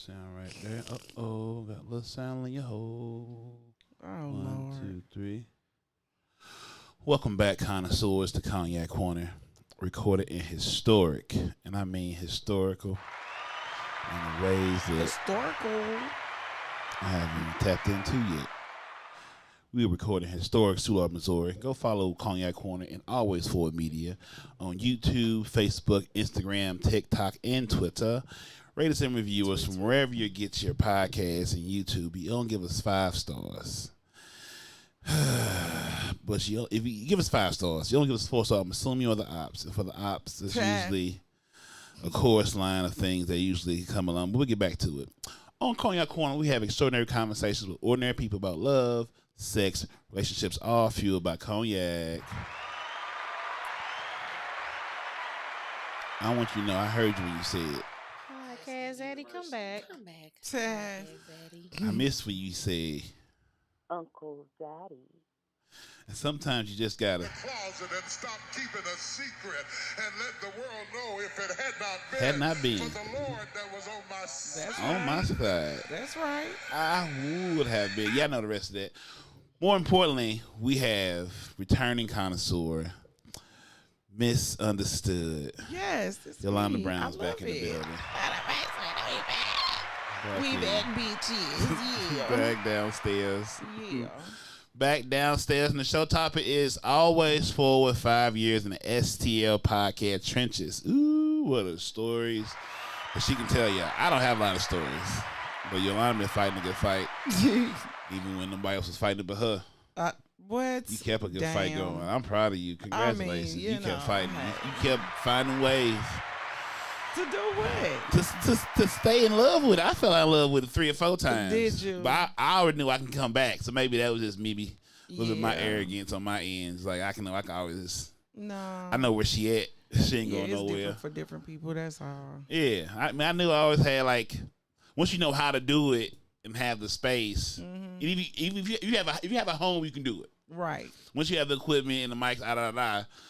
Sound right there. Uh-oh. Got a little sound in your hole. Oh, One, Lord. 2, 3. Welcome back, connoisseurs, to Cognac Corner. Recorded in historic, and I mean historical, in ways that Historical. I haven't even tapped into yet. We are recording historic Soulard, Missouri. Go follow Cognac Corner and Always Forward Media on YouTube, Facebook, Instagram, TikTok, and Twitter. Rate us and review us from wherever you get your podcasts and YouTube. You don't give us 5 stars. But if you give us 5 stars, you don't give us 4 stars. I'm assuming you're the ops. And for the ops, it's usually a chorus line of things that usually come along. But we'll get back to it. On Cognac Corner, we have extraordinary conversations with ordinary people about love, sex, relationships, all fueled by cognac. I want you to know, I heard you when you said, Podcast Eddie, come back. Come back. Taz. Betty. I missed when you said, Uncle Daddy. and sometimes you just gotta closet and stop keeping a secret and let the world know if it had not been for the Lord that was on my side. That's on my side. That's right. I would have been. Y'all know the rest of that. More importantly, we have returning connoisseur, misunderstood. Yes. It's Yolanda me. Brown's I love back in the it. building. We in. back, bitches. Yeah. Back downstairs. Yeah. Back downstairs, and the show topic is Always Forward 5 years in the STL podcast trenches. Ooh, what are stories that she can tell you. I don't have a lot of stories, but Yolanda been fighting a good fight, even when nobody else was fighting but her. What? You kept a good fight going. I'm proud of you. Congratulations. you You kept know, fighting. hey. You kept finding ways To do what? to stay in love with it. I fell out of love with it 3 or 4 times. Did you? But I already knew I can come back. So maybe that was just maybe a little bit my Yeah. arrogance on my end. It's like I can always. No. I know where she at. She ain't Yeah, going it's nowhere. different for different people. That's all. Yeah, I mean, I knew I always had once you know how to do it and have the space. Mm-hmm. And if you have a home, you can do it. Right. Once you have the equipment and the mics,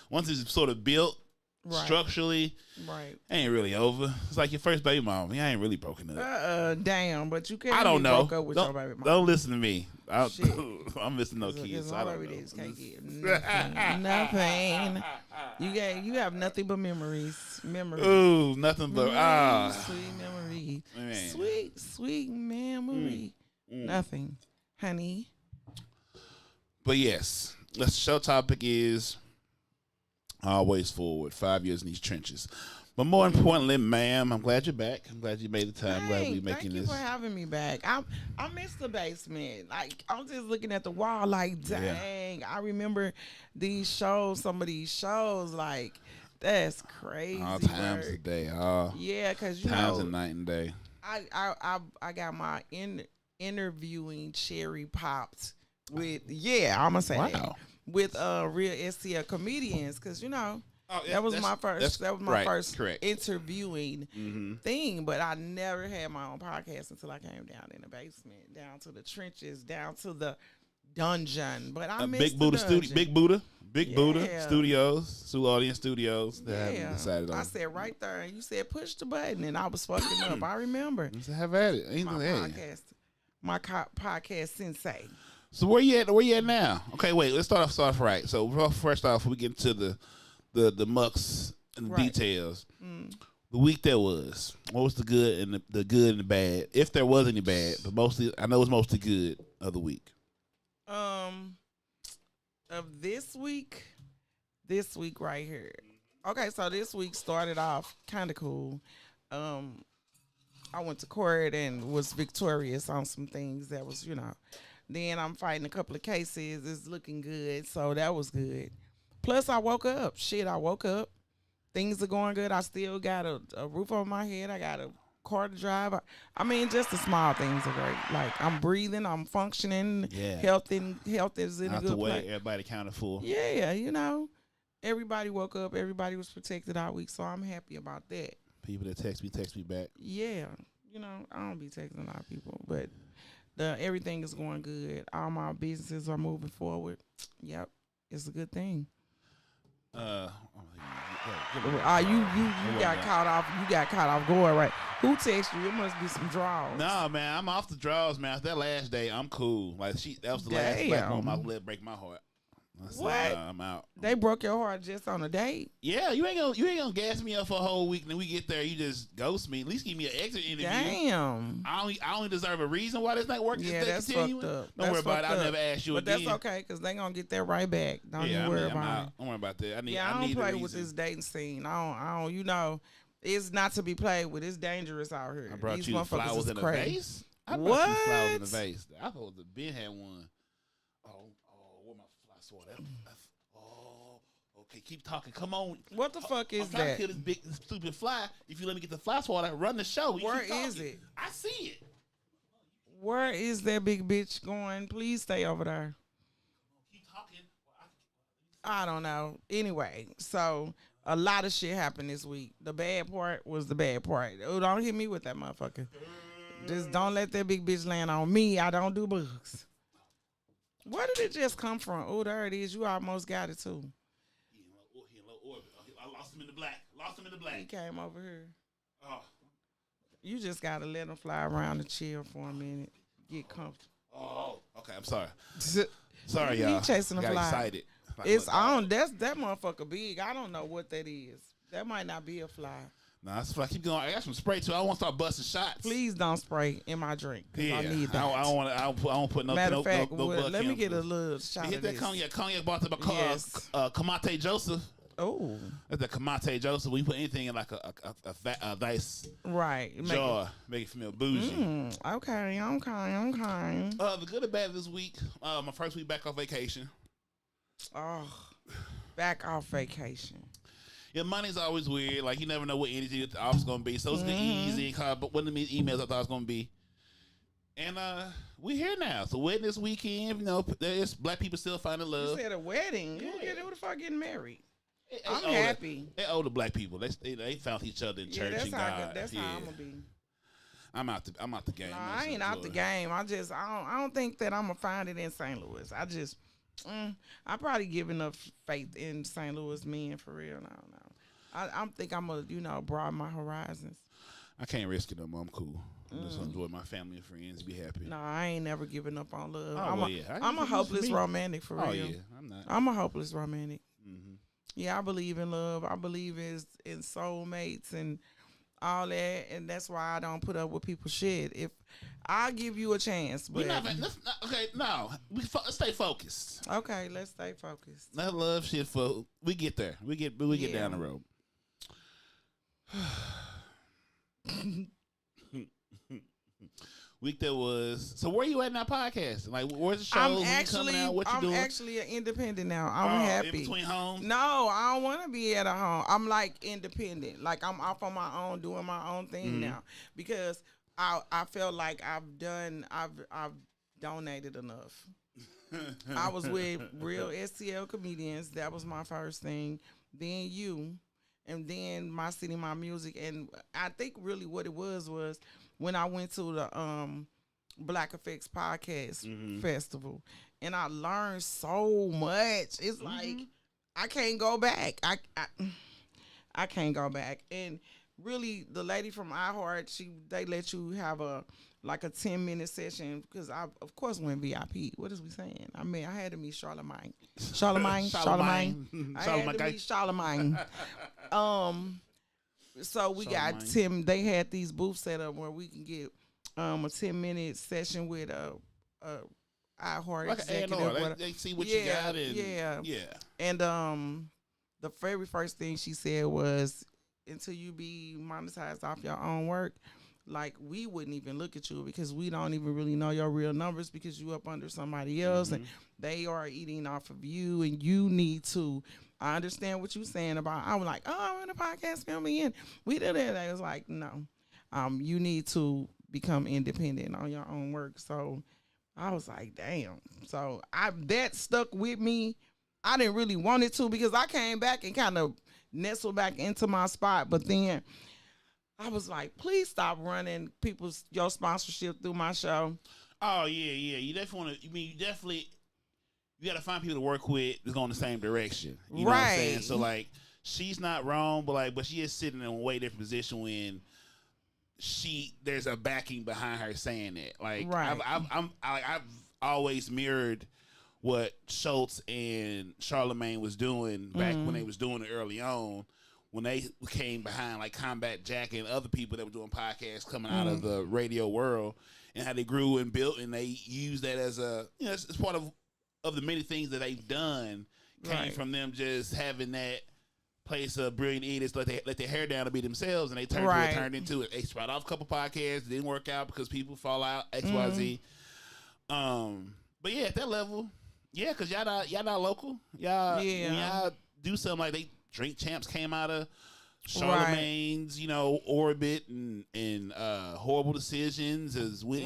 once it's sort of built Right. structurally, Right. it ain't really over. It's like your first baby mom. I ain't really broken up. Damn. But you can't. I don't know. Broke up with your baby mom. Don't listen to me. Shit. I'm missing no kids. So I don't know. Baby can't get nothing. Nothing. You have nothing but memories. Memories. Ooh, nothing but Sweet memory. Man. Sweet memory. Nothing, honey. But yes, the show topic is Always Forward, 5 years in these trenches. But more importantly, ma'am, I'm glad you're back. I'm glad you made the time. I'm glad we're making Thank you this. for having me back. I miss the basement. Like, I'm just looking at the wall like, dang. I remember some of these shows, like, that's crazy. All times work. of the day. Yeah, because times of night and day. I got my interviewing cherry popped with I'm gonna say that with real STL comedians, because that was my first correct. interviewing thing. But I never had my own podcast until I came down in the basement, down to the trenches, down to the dungeon. But I missed Big Buddha Studios, Sue Audience Studios. They haven't decided on. I said right there, and you said push the button, and I was fucking up. I remember. Have at it. Ain't my podcast sensei. So where you at? Where you at now? Okay, wait. Let's start off right. So first off, we get into the mucks and the details. The week that was. What was the good and the good and the bad? If there was any bad, but mostly I know it was mostly good of the week. Of this week right here. Okay, so this week started off kind of cool. I went to court and was victorious on some things that was, Then I'm fighting a couple of cases. It's looking good, so that was good. Plus, I woke up. I woke up. Things are going good. I still got a roof over my head. I got a car to drive. I mean, just the small things are great. Like, I'm breathing. I'm functioning. Yeah. Health is in a good place. Everybody counted for. Yeah, everybody woke up. Everybody was protected all week, so I'm happy about that. People that text me back. Yeah, I don't be texting a lot of people, but everything is going good. All my businesses are moving forward. Yep, it's a good thing. You got caught off. You got caught off guard, right? Who texted you? It must be some draws. Nah, man, I'm off the draws, man. After that last day, I'm cool. Like that was the last black woman I let break my heart. What? I'm out. They broke your heart just on a date? Yeah, you ain't gonna gas me up for a whole week, and then we get there, you just ghost me. At least give me an exit interview. Damn. I only deserve a reason why this not working. Yeah, that's fucked up. Don't worry about it. I'll never ask you again. But that's okay, because they gonna get that right back. Don't you worry about it. Don't worry about that. I don't play with this dating scene. I don't. You know, it's not to be played with. It's dangerous out here. I brought These you motherfuckers flowers is in a crazy. vase. I brought you flowers in a vase. I thought the Ben had one. Where my fly sword? Okay, keep talking. Come on. What the fuck is I'm trying that? to kill this big stupid fly. If you let me get the fly swatter, run the show. Where is it? I see it. Where is that big bitch going? Please stay over there. Keep talking. I don't know. Anyway, so a lot of shit happened this week. The bad part was the bad part. Oh, don't hit me with that motherfucker. Just don't let that big bitch land on me. I don't do bugs. Where did it just come from? Oh, there it is. You almost got it too. I lost him in the black. He came over here. Oh. You just gotta let him fly around and chill for a minute. Get comfortable. Oh, okay. I'm sorry. Sorry, He y'all. chasing the got fly. excited. It's on. That motherfucker big. I don't know what that is. That might not be a fly. Nah, that's fly. Keep going. I got some spray too. I want to start busting shots. Please don't spray in my drink. Yeah, I need that. I don't want to put no. Matter of fact, no let me get a little shot hit of that this. cognac. Cognac brought to my Yes. Kamate Joseph. Oh, That's the Kamate Joseph. We put anything in like a nice right. jar, make it feel bougie. Okay. The good and bad this week. My first week back off vacation. Oh, back off vacation. Yeah, money's always weird. Like you never know what energy the office gonna be. So it's been easy. But one of the emails I thought it was gonna be. And we here now. So wedding this weekend. You know, there's black people still finding love. You said a wedding. Yeah. Who the fuck getting married? I'm happy. They're older black people. They found each other in church and God. That's how I'm gonna be. I'm out the game. No, I ain't out the game. I don't think that I'm gonna find it in St. Louis. I probably give enough faith in St. Louis men for real. I don't know. I think I'm gonna broaden my horizons. I can't risk it no more. I'm cool. I'm just gonna enjoy my family and friends. Be happy. No, I ain't never giving up on love. Oh, I'm a hopeless romantic for real. Oh yeah, I'm not. I'm a hopeless romantic. Mm-hmm. Yeah, I believe in love. I believe in soulmates and all that, and that's why I don't put up with people's shit. If I'll give you a chance, but Okay, no, let's stay focused. Okay, let's stay focused. That love shit, we get there. We get down the road. Week that was. So where you at in that podcast? Like, where's the show? I'm actually an independent now. I'm happy. In between homes? No, I don't want to be at a home. I'm like independent. Like I'm off on my own, doing my own thing now because I felt like I've donated enough. I was with real STL comedians. That was my first thing. Then you, and then My City, My Music. And I think really what it was when I went to the Black Effects Podcast Festival, and I learned so much. It's like I can't go back. I can't go back. And really, the lady from iHeart, they let you have a 10-minute session because I of course went VIP. What is we saying? I mean, I had to meet Charlemagne. I had to meet Charlemagne. So we got Tim. They had these booths set up where we can get a 10-minute session with a iHeart like executive. They see what you got. And, yeah. And the very first thing she said was, until you be monetized off your own work, like we wouldn't even look at you because we don't even really know your real numbers because you up under somebody else and they are eating off of you and you need to. I understand what you're saying about. I was like, oh, I'm in a podcast filming and we did it. I was like, no, you need to become independent on your own work. So I was like, damn. So that stuck with me. I didn't really want it to because I came back and kind of nestled back into my spot. But then I was like, please stop running your sponsorship through my show. Oh yeah. You definitely want to. You got to find people to work with that's going the same direction. You know what I'm saying? So like, she's not wrong, but she is sitting in a way different position when there's a backing behind her saying that. Like, Right. I've always mirrored what Schultz and Charlemagne was doing back when they was doing it early on, when they came behind like Combat Jack and other people that were doing podcasts coming out of the radio world, and how they grew and built, and they used that as a, it's part of the many things that they've done came from them just having that place of brilliant idiots let their hair down to be themselves, and they turned into it. They sprout off a couple podcasts, didn't work out because people fall out, XYZ. But yeah, at that level, yeah, because y'all not local. Y'all do something like Drink Champs came out of Charlemagne's, orbit and horrible decisions as went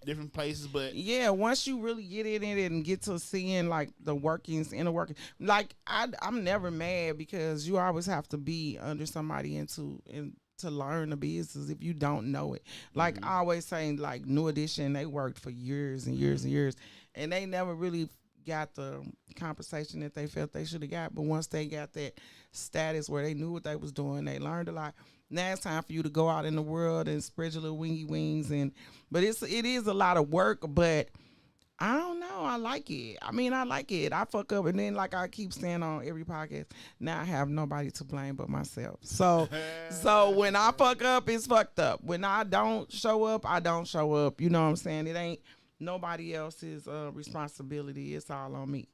different places. But yeah, once you really get in it and get to seeing like the workings, inner workings, like I'm never mad because you always have to be under somebody and to learn the business if you don't know it. Like I always say, like New Edition, they worked for years and years and years, and they never really got the compensation that they felt they should have got. But once they got that status where they knew what they was doing, they learned a lot. Now it's time for you to go out in the world and spread your little wingy wings. But it is a lot of work, but I don't know. I like it. I mean, I like it. I fuck up, and then like I keep saying on every podcast, now I have nobody to blame but myself. So when I fuck up, it's fucked up. When I don't show up, I don't show up. You know what I'm saying? It ain't nobody else's responsibility. It's all on me.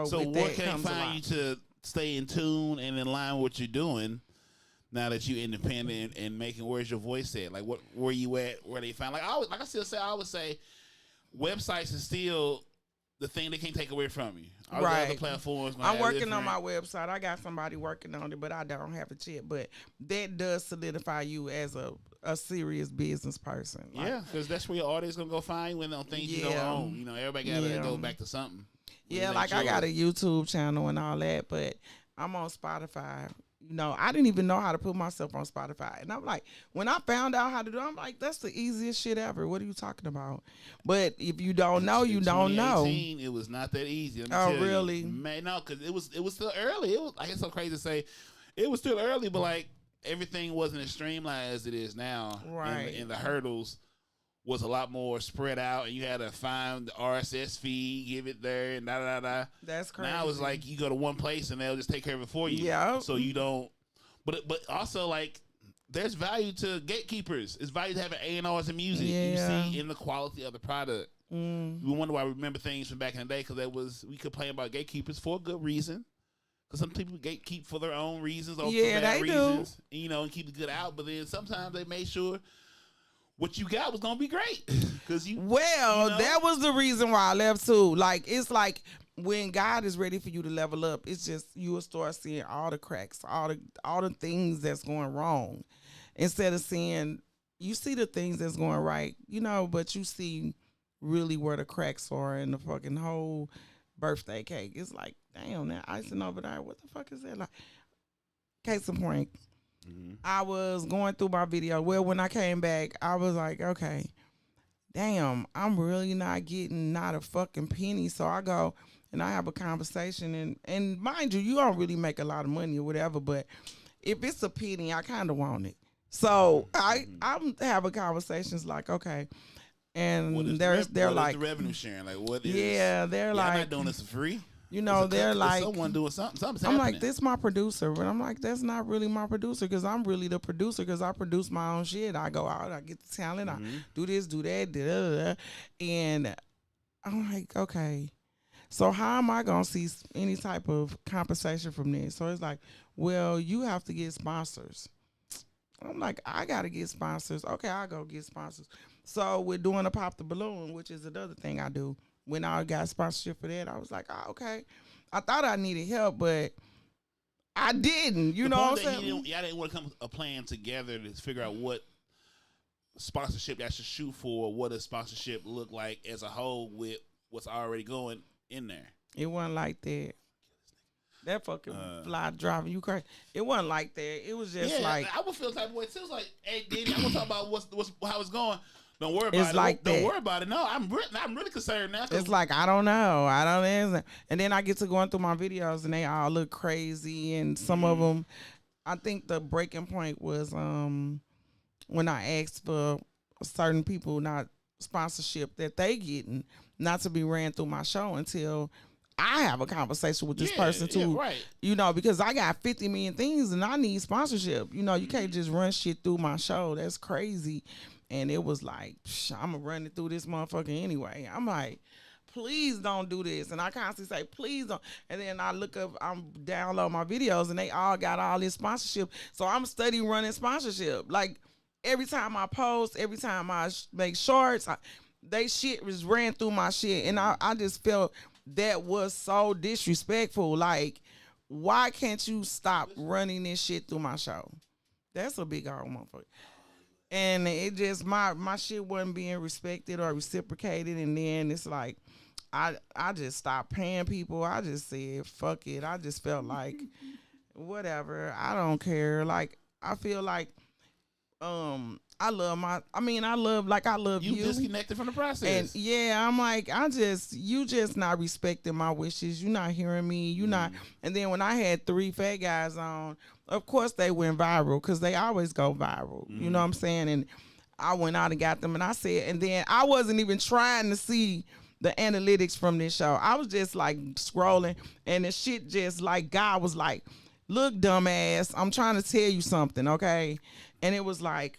So what can find you to stay in tune and in line with what you're doing now that you're independent and making? Where's your voice at? Like, where you at? Where they find? I would say websites is still the thing they can't take away from you. All the other platforms. I'm working on my website. I got somebody working on it, but I don't have it yet. But that does solidify you as a serious business person. Like, yeah, because that's where your audience gonna go find you on things you don't own. Everybody gotta go back to something. Yeah, like I got a YouTube channel and all that, but I'm on Spotify. I didn't even know how to put myself on Spotify. And I'm like, when I found out how to do it, I'm like, that's the easiest shit ever. What are you talking about? But if you don't know, you don't know. It was not that easy. Oh, really? Man, no, because it was still early. It was like, it's so crazy to say it was still early, but like everything wasn't as streamlined as it is now. Right. And the hurdles was a lot more spread out, and you had to find the RSS feed, give it there, and da. That's crazy. Now it's like you go to one place and they'll just take care of it for you. Yeah. So you don't. But also like there's value to gatekeepers. It's value to having A&Rs in music. Yeah. You see in the quality of the product. We wonder why we remember things from back in the day because we complain about gatekeepers for a good reason. Because some people gatekeep for their own reasons or for bad reasons, and keep the good out. But then sometimes they made sure what you got was gonna be great. That was the reason why I left too. Like it's like when God is ready for you to level up, it's just you will start seeing all the cracks, all the things that's going wrong, instead of seeing you see the things that's going right, but you see really where the cracks are in the fucking whole birthday cake. It's like, damn, that icing over there, what the fuck is that? Like, case in point. I was going through my video. Well, when I came back, I was like, okay, damn, I'm really not getting not a fucking penny. So I go and I have a conversation, and mind you don't really make a lot of money or whatever, but if it's a penny, I kind of want it. So I'm having conversations like, okay, and they're like, the revenue sharing, like what is? Yeah, they're like, I'm not doing this for free. They're like, someone doing something. Something's I'm happening. like, this my producer, but I'm like, that's not really my producer because I'm really the producer because I produce my own shit. I go out, I get the talent, I do this, do that, and I'm like, okay, so how am I gonna see any type of compensation from this? So it's like, well, you have to get sponsors. I'm like, I gotta get sponsors. Okay, I'll go get sponsors. So we're doing a pop the balloon, which is another thing I do. When I got sponsorship for that, I was like, oh, okay. I thought I needed help, but I didn't. You know what I'm saying? Y'all didn't want to come a plan together to figure out what sponsorship that should shoot for, what a sponsorship look like as a whole with what's already going in there. It wasn't like that. That fucking fly driving you crazy. It wasn't like that. It was just like I would feel the type of way too. It's like, hey, Diddy, I want to talk about what's how it's going. Don't worry It's about like it. Don't that. worry about it. No, I'm really concerned now. It's like, I don't know. I don't. And then I get to going through my videos and they all look crazy. And some of them, I think the breaking point was when I asked for certain people not sponsorship that they getting not to be ran through my show until I have a conversation with this person too. Yeah, right. You know, because I got 50 million things and I need sponsorship. You know, you can't just run shit through my show. That's crazy. And it was like, I'm going to run it through this motherfucker anyway. I'm like, please don't do this. And I constantly say, please don't. And then I look up, I'm download my videos and they all got all this sponsorship. So I'm studying running sponsorship. Like every time I post, every time I make shorts, they shit was ran through my shit. And I just felt that was so disrespectful. Like, why can't you stop running this shit through my show? That's a big old motherfucker. And it just, my shit wasn't being respected or reciprocated. And then it's like, I just stopped paying people. I just said, fuck it. I just felt like, whatever. I don't care. Like, I feel like, I love you. You disconnected from the process. And yeah, I'm like, you just not respecting my wishes. You're not hearing me. You not. And then when I had 3 fat guys on, of course they went viral because they always go viral. You know what I'm saying? And I went out and got them and I said, and then I wasn't even trying to see the analytics from this show. I was just like scrolling and the shit just like, God was like, look, dumbass, I'm trying to tell you something, okay? And it was like,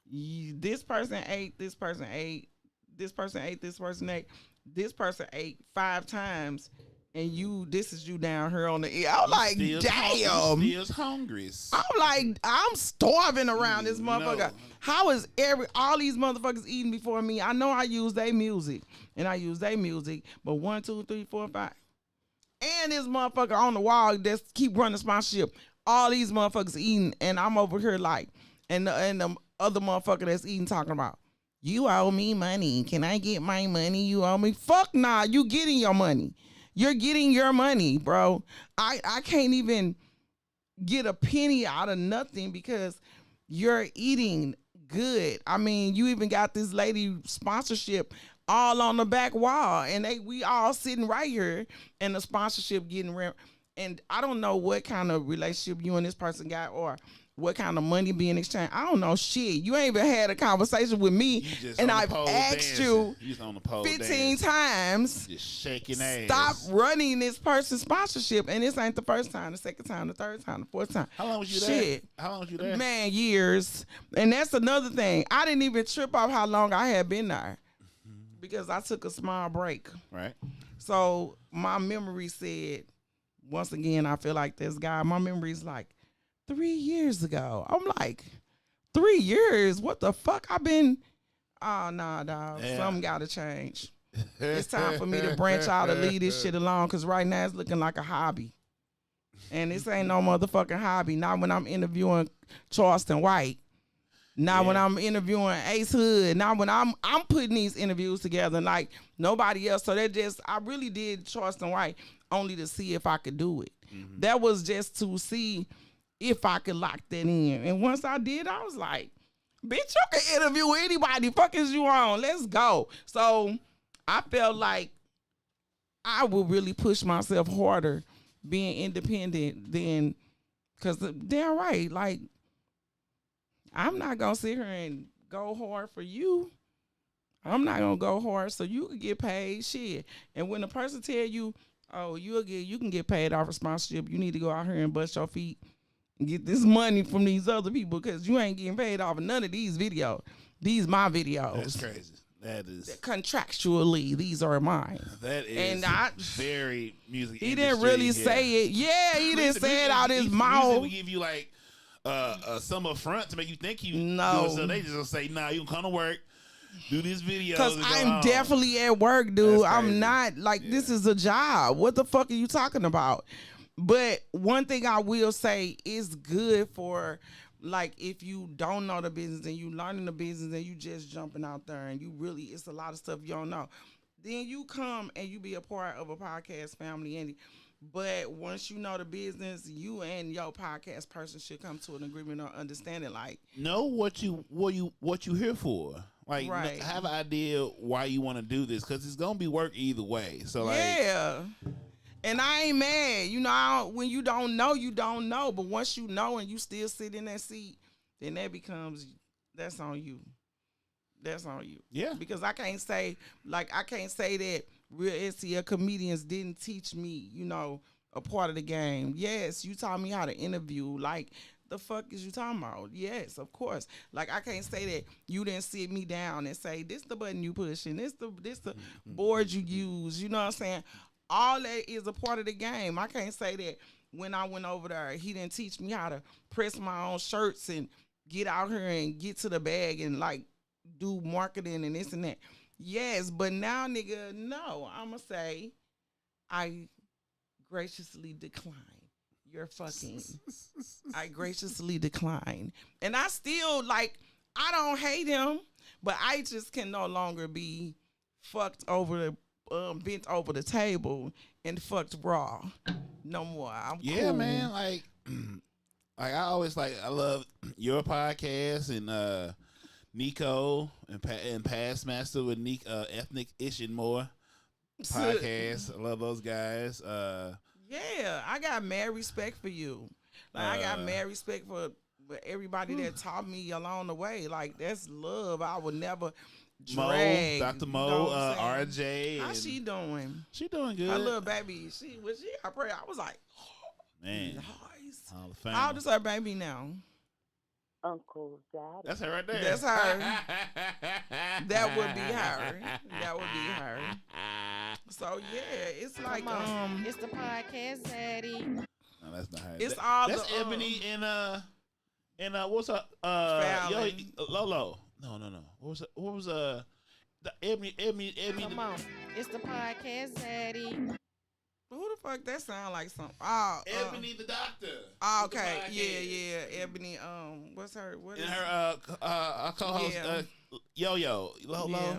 this person ate, this person ate, this person ate, this person ate, this person ate 5 times, and this is you down here on the ear. I'm like, damn. You still hungry. I'm like, I'm starving around this motherfucker. No. How is all these motherfuckers eating before me? I know I use their music, but 1, 2, 3, 4, 5. And this motherfucker on the wall just keep running sponsorship. All these motherfuckers eating, and I'm over here like, and the other motherfucker that's eating talking about, you owe me money. Can I get my money? You owe me. Fuck nah, you getting your money. You're getting your money, bro. I can't even get a penny out of nothing because you're eating good. I mean, you even got this lady sponsorship all on the back wall, and we all sitting right here, and the sponsorship getting and I don't know what kind of relationship you and this person got or what kind of money being exchanged. I don't know shit. You ain't even had a conversation with me, and I've asked you 15 times, just shaking ass. Stop running this person's sponsorship, and this ain't the first time, the second time, the third time, the fourth time. How long was you there? How long was you there? Man, years. And that's another thing. I didn't even trip off how long I had been there because I took a small break. Right. So my memory said, once again, I feel like this guy, my memory's like, 3 years ago. I'm like, 3 years? What the fuck? I've been, oh, nah, dog. Yeah. Something got to change. It's time for me to branch out and leave this shit alone because right now it's looking like a hobby. And this ain't no motherfucking hobby. Not when I'm interviewing Charleston White. Not when I'm interviewing Ace Hood. Not when I'm putting these interviews together like nobody else. So I really did Charleston White only to see if I could do it. Mm-hmm. That was just to see if I could lock that in. And once I did, I was like, bitch, you can interview anybody. Fuck is you on? Let's go. So I felt like I would really push myself harder being independent than, because damn right, like, I'm not going to sit here and go hard for you. I'm not going to go hard so you can get paid. Shit. And when a person tell you, oh, you can get paid off of sponsorship, you need to go out here and bust your feet and get this money from these other people because you ain't getting paid off of none of these videos. These my videos. That's crazy. That is contractually, these are mine. That is and very music. He didn't really say it. Yeah, he didn't say it out his mouth. We give you like some up front to make you think you no. So they just gonna say, nah, you can come to work, do this video. Because I'm definitely at work, dude. I'm not like this is a job. What the fuck are you talking about? But one thing I will say is good for, like, if you don't know the business and you learning the business and you just jumping out there and you really, it's a lot of stuff you don't know. Then you come and you be a part of a podcast family and But once you know the business, you and your podcast person should come to an agreement or understanding. Like, know what you here for. Like, Right. have an idea why you want to do this, because it's gonna be work either way. So like, yeah. And I ain't mad. You know, when you don't know, you don't know. But once you know and you still sit in that seat, then that's on you. That's on you. Yeah. Because I can't say that real STL comedians didn't teach me, a part of the game. Yes, you taught me how to interview. Like, the fuck is you talking about? Yes, of course. Like, I can't say that you didn't sit me down and say, this the button you pushing, this the board you use. You know what I'm saying? All that is a part of the game. I can't say that when I went over there, he didn't teach me how to press my own shirts and get out here and get to the bag and, like, do marketing and this and that. Yes, but now, nigga, no. I'ma say I graciously decline your fucking. I graciously decline. And I still, like, I don't hate him, but I just can no longer be fucked over the, bent over the table and fucked raw. No more. I'm yeah, cool. man. Like I always I love your podcast and Nico and Past Master with Ethnic Ish and More podcast. I love those guys. Yeah, I got mad respect for you. Like, I got mad respect for everybody that taught me along the way. Like, that's love. I would never drag. Dr. You Mo, know what I'm RJ. saying? How she doing? She doing good. Her little baby. I pray. I was like, man, nice. Hall of Fame. How old is her baby now? Uncle Daddy. That's her right there. That's her. That would be her. That would be her. So yeah, it's like It's the podcast, Zaddy. No, that's not her. It's all that's the Ebony and what's up? Fallon. Lolo. No. What was the Ebony? Come on. It's the podcast, Zaddy. Who the fuck that sound like something? Oh, Ebony the doctor. Oh, With the okay. podcast. Yeah. Ebony. What's her? What is And her co-host Yo Lolo. Yeah.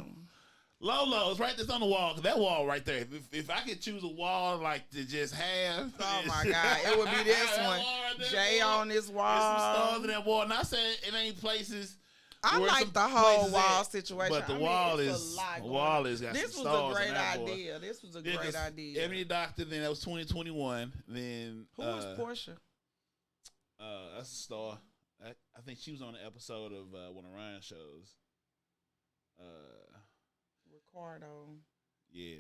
Lolo is right there on the wall. That wall right there. If I could choose a wall like to just have, Oh my God, it would be this that one. wall right there, Jay boy. on this There's some wall. stars in that wall. Not saying it ain't places. I where like some the whole places wall at, situation. but the I mean, wall it's is a lot the going wall on. is got This some was stars a great in that boy. idea. This was a Yeah, great 'cause idea. Ebony Doctor. Then that was 2021. Then Who was Portia? that's a star. I think she was on an episode of one of Ryan's shows. Ricardo. Yeah.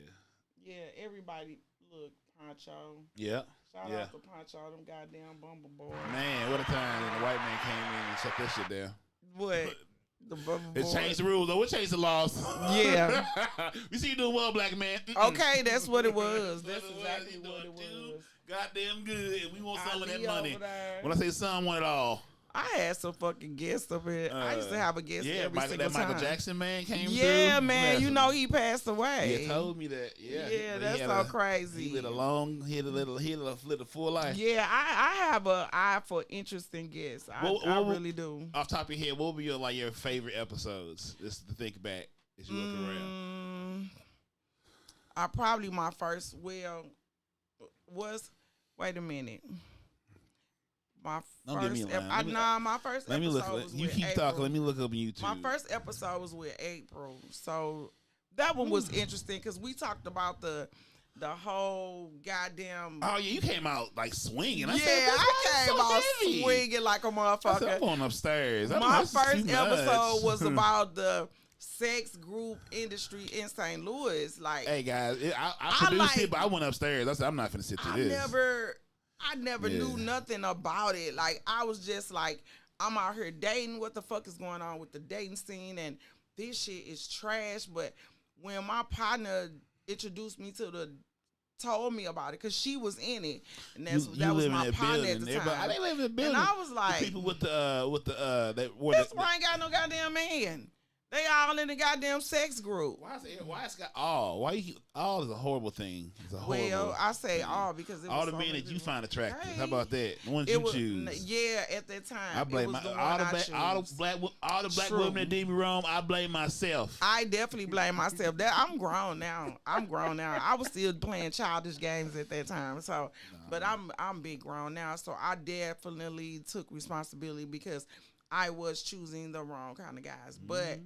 Yeah, everybody. Look, Poncho. Yeah. Shout Yeah. out to Poncho, them goddamn Bumble Boys. Man, what a time! And the white man came in and shut that shit down. What? The Bumble It Boys. changed the rules, though. It changed the laws. Yeah. We see you doing well, black man. Mm-mm. Okay, that's what it was. That's That's what it was. exactly You what doing it too was. goddamn good. And we want some of that Ali money. over there. When I say some, want it all. I had some fucking guests up here. I used to have a guest Yeah, every single that time. Michael Jackson man came through. Yeah, man. That's You know he passed away. He told me that. Yeah, Yeah, But that's he had so a- crazy. He lived a full life. Yeah, I have a eye for interesting guests. I really do. Off top of your head, what would be your favorite episodes? Just to think back as you look around. I probably my first was. Wait a minute. My Don't give me first, a line. my first Let me episode look. was You with keep April. talking. Let me look up on YouTube. My first episode was with April, so that one was interesting because we talked about the whole goddamn. Oh yeah, you came out like swinging. Yeah, I said, "This I guy's came so out heavy." swinging like a I said, motherfucker. I'm going upstairs. I'm My like, this is first too much. episode was about the sex group industry in St. Louis. Like, Hey guys, I I produced like- it, but I went upstairs. I said, I'm not finna sit through this. I never Yeah. knew nothing about it. Like, I was just like, I'm out here dating. What the fuck is going on with the dating scene? And this shit is trash. But when my partner introduced me told me about it, because she was in it, and that was live in my that partner building at the there, but time. they live in the building. And I was The like, people with the that were that's why I ain't got no goddamn man. They all in the goddamn sex group. Why it's got all? All is a horrible thing. It's a horrible. Well, I say thing. all because it all was the so men many that you people. find attractive. Hey. How about that? The ones It you was, choose. yeah, at that time. I blame it was the one all I the choose. black True. women that did me wrong. I blame myself. I definitely blame myself. That I'm grown now. I was still playing childish games at that time. So, but I'm big grown now. So I definitely took responsibility because I was choosing the wrong kind of guys. But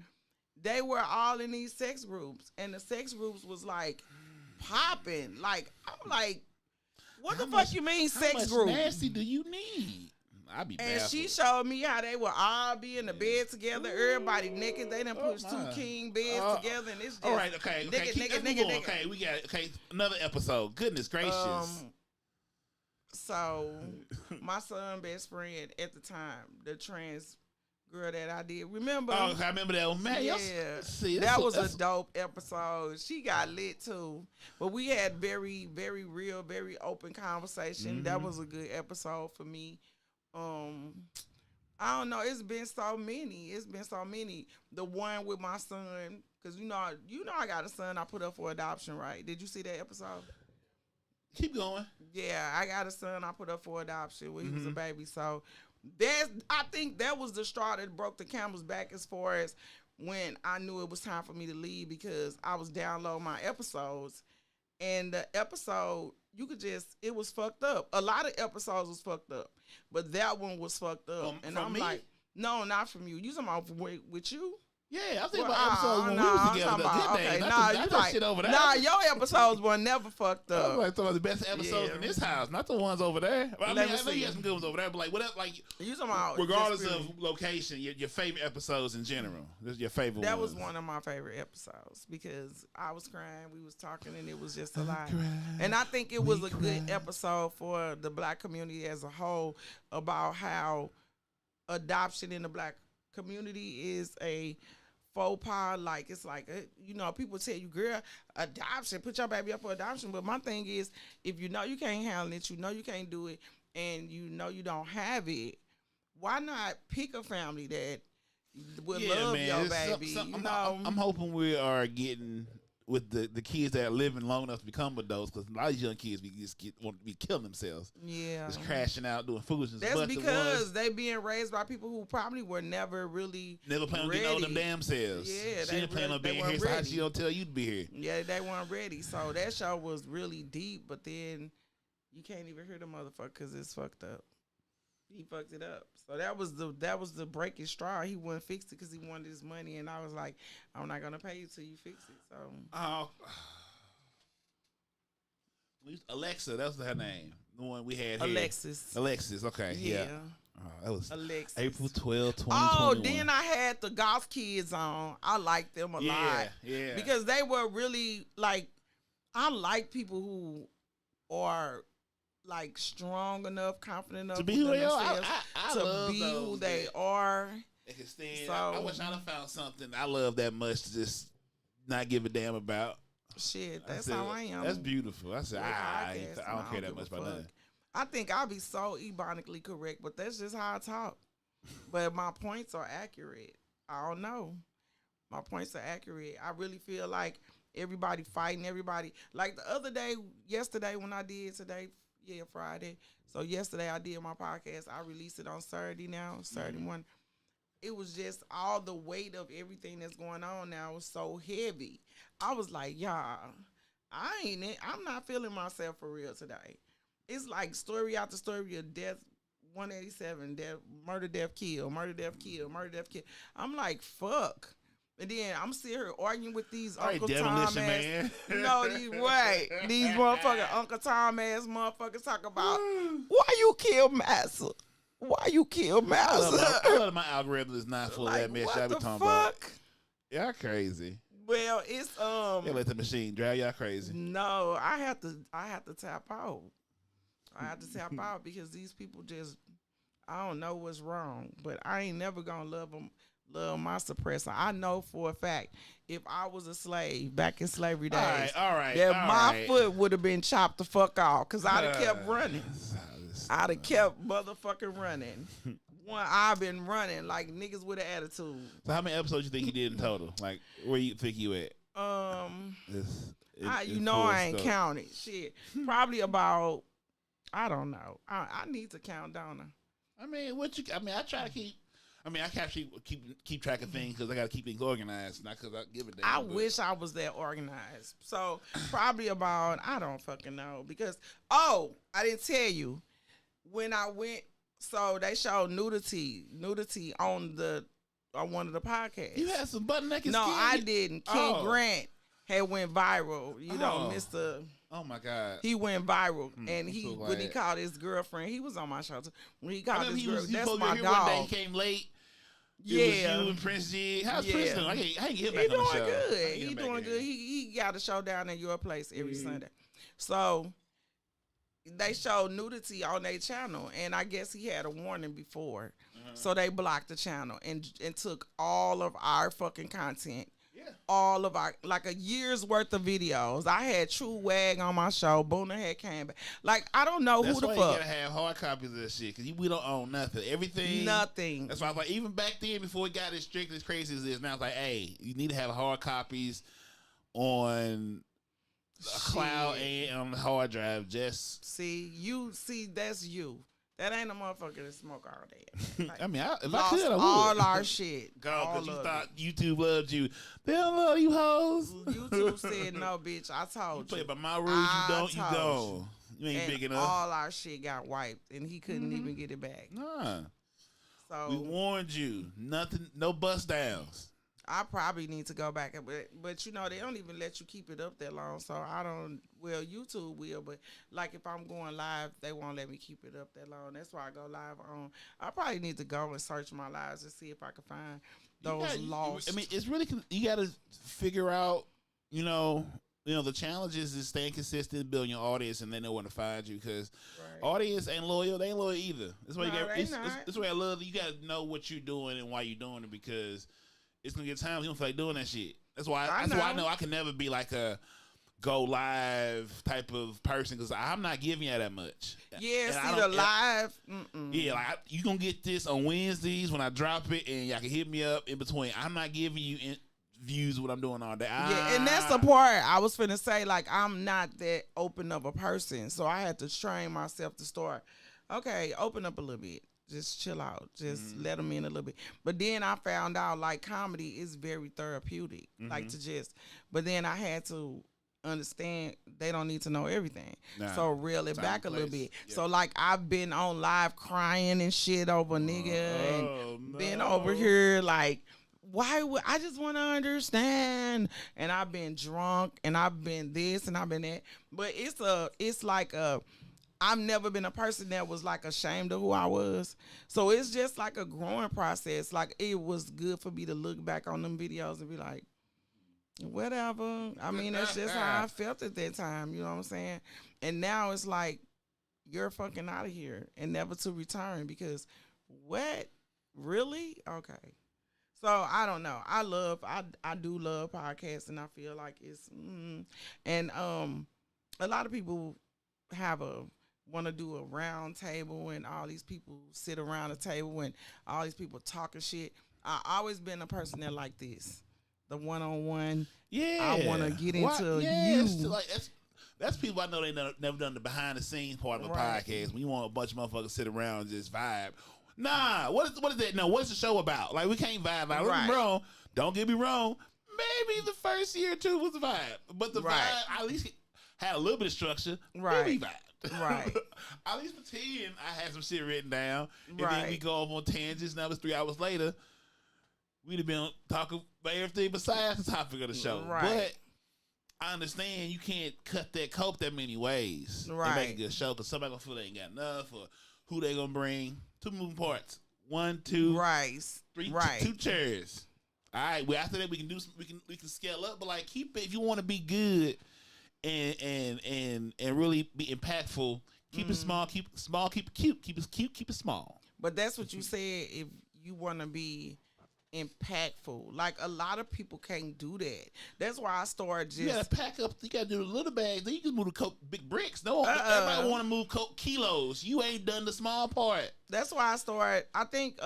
they were all in these sex groups, and the sex groups was like popping. Like I'm like, what the fuck you mean sex How much group? nasty do you need? I be And baffled. she showed me how they would all be in the bed together, everybody naked. They done push two my. king beds together, and it's just All right, okay, nigga, keep nigga, let's move nigga, on. nigga. Okay, we got another episode. Goodness gracious. So my son best friend at the time, the trans girl that I did, remember? Oh, I remember that one. Man, Yeah, see, that was a dope episode. She got lit too, but we had very, very real, very open conversation. That was a good episode for me. I don't know. It's been so many. The one with my son, because you know, I got a son. I put up for adoption, right? Did you see that episode? Keep going. Yeah, I got a son. I put up for adoption when he was a baby. So I think that was the straw that broke the camel's back as far as when I knew it was time for me to leave, because I was downloading my episodes, and the episode it was fucked up. A lot of episodes was fucked up, but that one was fucked up. And I'm me? like, no, not from you. You talking about with you? Yeah, I think Well, about episodes when we was together. okay, Not that shit over there. Nah, your episodes were never fucked I was up. like, the best episodes Yeah. in this house, not the ones over there. I Let me know you see. had some good ones over there, but like, whatever, like, You talking about regardless just of location, your favorite episodes in general. This is your favorite that ones. was one of my favorite episodes because I was crying, we was talking, and it was just a lot. cried, And I think it was we a good cried. episode for the black community as a whole about how adoption in the black community is a faux pas. Like, it's like, people tell you, girl, adoption, put your baby up for adoption. But my thing is, if you know you can't handle it, you know you can't do it, and you know you don't have it, why not pick a family that will love your baby? I'm hoping we are getting with the kids that are living long enough to become adults, because a lot of young kids want to be killing themselves. Yeah. Just crashing out, doing foolishness. That's but because they being raised by people who probably were never really never plan on getting all them damn selves. Yeah, she didn't plan on being here, weren't so how ready. she don't tell you to be here? Yeah, they weren't ready. So that show was really deep, but then you can't even hear the motherfucker because it's fucked up. He fucked it up. So that was the breaking straw. He wouldn't fix it because he wanted his money, and I was like, I'm not gonna pay you till you fix it. So Alexa, that was her name. The one we had here. Alexis, okay, yeah. That was Alexis. April 12, 2021. Oh, then I had the golf kids on. I liked them a lot. Yeah. Because they were really, like, I like people who are, like, strong enough, confident enough to be who they are. themselves I to love be those who they that- are. They can stand. So- I wish I'd have found something I love that much to just not give a damn about. Shit, I that's said, how I am. That's beautiful. I said, With I podcasts, don't care that give much a about fuck. nothing. I think I'll be so ebonically correct, but that's just how I talk. But my points are accurate. I don't know. My points are accurate. I really feel like everybody fighting everybody. Like the other day, yesterday when I did Friday. So yesterday I did my podcast. I released it on Saturday now, Saturday morning. It was just all the weight of everything that's going on now was so heavy. I was like, y'all, I'm not feeling myself for real today. It's like story after story of death, 187, death, murder, death, kill, murder, death, kill, murder, death, kill. I'm like, fuck. And then I'm sitting here arguing with these All right, Uncle Tom demolition ass, man. these motherfucking Uncle Tom ass motherfuckers talk about why you kill Massa? Why you kill Massa? I love my algorithm is not full of that mess y'all be talking about. Y'all crazy. Well, it's They let the machine drive y'all crazy. No, I have to tap out. I have to tap out because these people just, I don't know what's wrong, but I ain't never gonna love my suppressor. I know for a fact if I was a slave back in slavery days, All right. that my foot would have been chopped the fuck off because I'd have kept running. I'd have kept motherfucking running. one I've been running like niggas with an attitude. So how many episodes you think he did in total? Like, where you think you at? You know I ain't counted. Shit, probably about. I don't know. I need to count down. I mean, I try to keep. I mean, I can't keep track of things because I got to keep things organized, not because I give a damn. I wish I was that organized. So probably about, I don't fucking know, because I didn't tell you when I went. So they showed nudity on one of the podcasts. You had some butt naked. No, skin? I didn't. King Grant had went viral. You know, Mr. Oh my God. He went viral, and when he called his girlfriend, he was on my show too. When he called his girl, that's my dog. One day he came late. It was you and Prince G. How's Prince doing? I can't get him back on the show. He doing good. He got a show down at your place every Sunday. So they showed nudity on their channel, and I guess he had a warning before, so they blocked the channel and took all of our fucking content. All of our, like, a year's worth of videos. I had True Wag on my show. Boona had came back. Like, I don't know who the fuck. That's why you gotta have hard copies of that shit, because we don't own nothing. Everything. Nothing. That's why I was like, even back then, before it got as strict as crazy as it is now, it's like, hey, you need to have hard copies on a cloud and on the hard drive. Just see, that's you. That ain't a motherfucker that smoke all day. Like, I mean, if I could, I would. All our shit. Go, because you thought YouTube loved you. They don't love you, hoes. YouTube said, no, bitch, I told you. Play by my rules, you don't, you don't. You ain't big enough. All our shit got wiped, and he couldn't even get it back. Nah. So we warned you. Nothing, no bust downs. I probably need to go back, but you know, they don't even let you keep it up that long. So I don't. Well, YouTube will, but like if I'm going live, they won't let me keep it up that long. That's why I go live on. I probably need to go and search my lives to see if I can find those lost. I mean, it's really, you got to figure out. You know, the challenges is staying consistent, building your audience, and they know when to find you, because audience ain't loyal. They ain't loyal either. That's why that's why I love. You got to know what you're doing and why you're doing it, because it's gonna get times you don't feel like doing that shit. That's why I know I can never be like a go live type of person, because I'm not giving you that much. Yeah, see the live. Yeah, like you gonna get this on Wednesdays when I drop it, and y'all can hit me up in between. I'm not giving you views of what I'm doing all day. Yeah, and that's the part I was finna say. Like, I'm not that open of a person, so I had to train myself to start. Okay, open up a little bit. Just chill out. Just let them in a little bit. But then I found out, like, comedy is very therapeutic. Like, but then I had to understand they don't need to know everything. So reel it back a little bit. Yeah. So, like, I've been on live crying and shit over nigga and been over here, like, why would I just want to understand? And I've been drunk and I've been this and I've been that. But it's like I've never been a person that was like ashamed of who I was. So it's just like a growing process. Like, it was good for me to look back on them videos and be like, whatever. I mean, that's just how I felt at that time. You know what I'm saying? And now it's like, you're fucking out of here and never to return, because what? Really? Okay. So I don't know. I do love podcasts, and I feel like it's, and a lot of people want to do a round table and all these people sit around a table and all these people talking shit. I always been a person that like this, the one-on-one. Yeah, I want to get into you. Like, that's people I know they never done the behind the scenes part of a podcast. When you want a bunch of motherfuckers sit around and just vibe. Nah, what is that? No, what's the show about? Like, we can't vibe. Like, don't get me wrong. Maybe the first year or two was a vibe, but the vibe at least had a little bit of structure. Maybe vibe. Right. At least pretend I had some shit written down, and then we go off on tangents. Now it's 3 hours later. We'd have been talking about everything besides the topic of the show. But I understand you can't cut that cope that many ways and make a good show, because somebody gonna feel they ain't got enough, or who they gonna bring. 2 moving parts. 1, 2, 3, 2 chairs. All right. Well, after that we can do some, we can scale up, but like, keep it if you want to be good and really be impactful. Keep it small. Keep it small. Keep it cute. Keep it cute. Keep it small. But that's what you said. If you want to be impactful. Like a lot of people can't do that. That's why I started just You gotta pack up. You gotta do the little bags. Then you can move the big bricks. No, everybody want to move kilos. You ain't done the small part. That's why I started. I think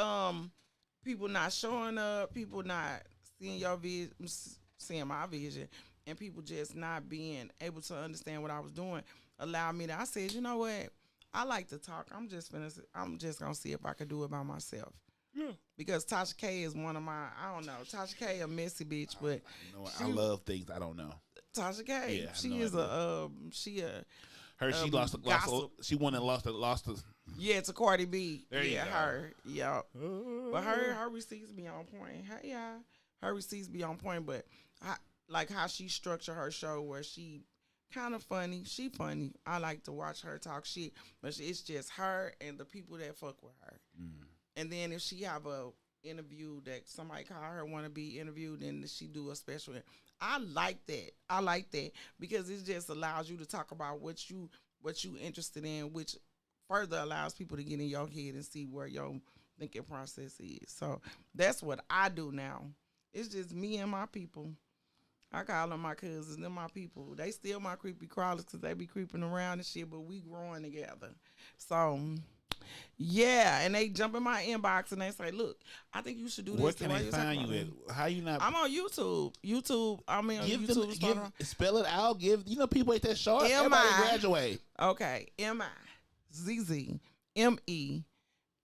people not showing up, people not seeing your vision, seeing my vision, and people just not being able to understand what I was doing. Allowed me to. I said, you know what? I like to talk. I'm just gonna see if I can do it by myself. Yeah. Because Tasha K is one of my, I don't know. Tasha K a messy bitch, but you know, I love things I don't know. Tasha K, yeah, she is idea. She lost she won and lost the yeah, to Cardi B. There you go. Her. Yeah. But her receipts be on point. Hey, yeah. Her receipts be on point, but I like how she structured her show where she kind of funny. She funny. I like to watch her talk shit, but it's just her and the people that fuck with her. Mm. And then if she have a interview that somebody call her want to be interviewed, then she do a special. I like that. I like that because it just allows you to talk about what you interested in, which further allows people to get in your head and see where your thinking process is. So that's what I do now. It's just me and my people. I call them my cousins. They're my people. They still my creepy crawlers because they be creeping around and shit, but we growing together. So, yeah. And they jump in my inbox and they say, look, I think you should do this. Where can they find you at? How you not? I'm on YouTube. I'm on YouTube. Spell it out. People ain't that short. Everybody graduate. Okay. MIZZME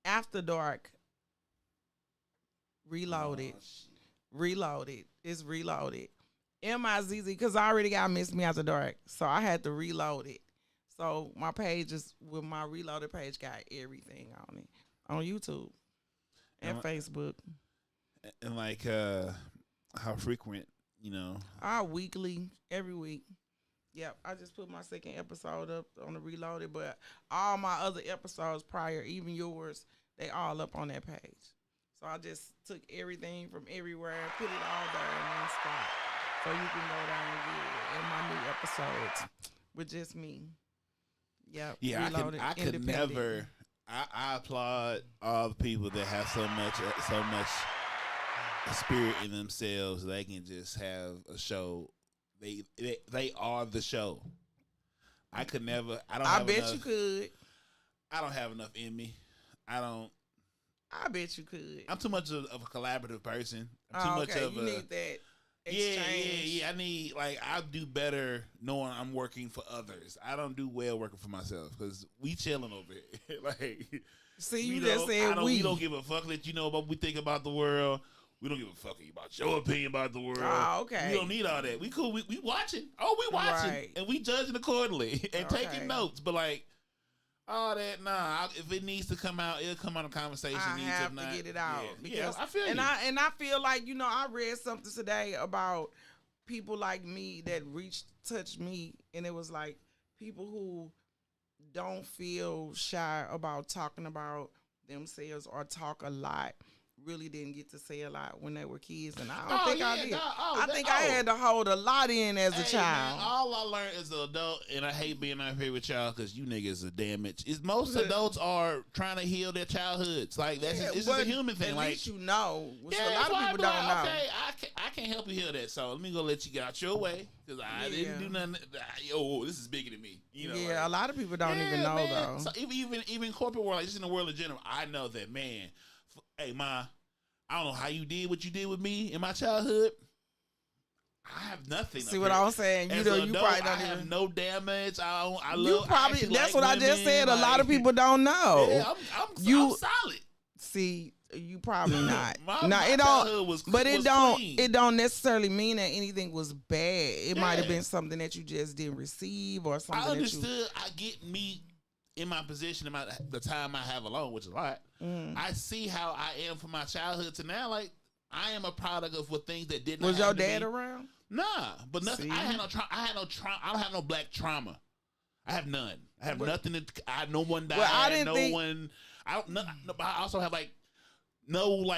After Dark Reloaded. Reloaded. It's reloaded. MIZZ, because I already got Miss Me After Dark, so I had to reload it. So my page is with my reloaded page got everything on it on YouTube and Facebook. And like how frequent, weekly, every week. Yep, I just put my second episode up on the reloaded, but all my other episodes prior, even yours, they all up on that page. So I just took everything from everywhere, put it all there in one spot. So you can go down and get it in my new episodes with just me. Yep. Yeah, I could never. I applaud all the people that have so much spirit in themselves. They can just have a show. They are the show. I could never. I bet you could. I don't have enough in me. I bet you could. I'm too much of a collaborative person. I'm too much of you need that exchange. Yeah. I do better knowing I'm working for others. I don't do well working for myself because we chilling over here. See, you just said we don't give a fuck that what we think about the world. We don't give a fuck about your opinion about the world. Oh, okay. We don't need all that. We cool. We watching. Oh, we watching. Right. And we judging accordingly and taking notes. But all that, nah. If it needs to come out, it'll come out of conversation. I have to get it out. Yeah, I feel you. I feel like, I read something today about people like me that touched me, and it was like people who don't feel shy about talking about themselves or talk a lot really didn't get to say a lot when they were kids, and I don't think I did. I think I had to hold a lot in as a child. Man, all I learned as an adult, and I hate being out here with y'all because you niggas are damaged, is most adults are trying to heal their childhoods. It's just a human thing. At least which a lot of people don't know. Okay, I can't help you heal that, so let me go let you get out your way because I didn't do nothing. This is bigger than me. A lot of people don't even know though. So even corporate world, just in the world in general, I know that, man. Hey, Ma, I don't know how you did what you did with me in my childhood. I have nothing. See what I was saying? You probably don't have no damage. I love. That's what I just said. A lot of people don't know. Yeah, I'm solid. See, you probably not. It don't. It don't necessarily mean that anything was bad. It might have been something that you just didn't receive or something. I understood. I get me. In my position, in the time I have alone, which is a lot, I see how I am from my childhood to now. I am a product of what things that didn't. Was your dad around? Nah, but nothing. I had no trauma. I don't have no black trauma. I have none. I have nothing. No one died. I also have no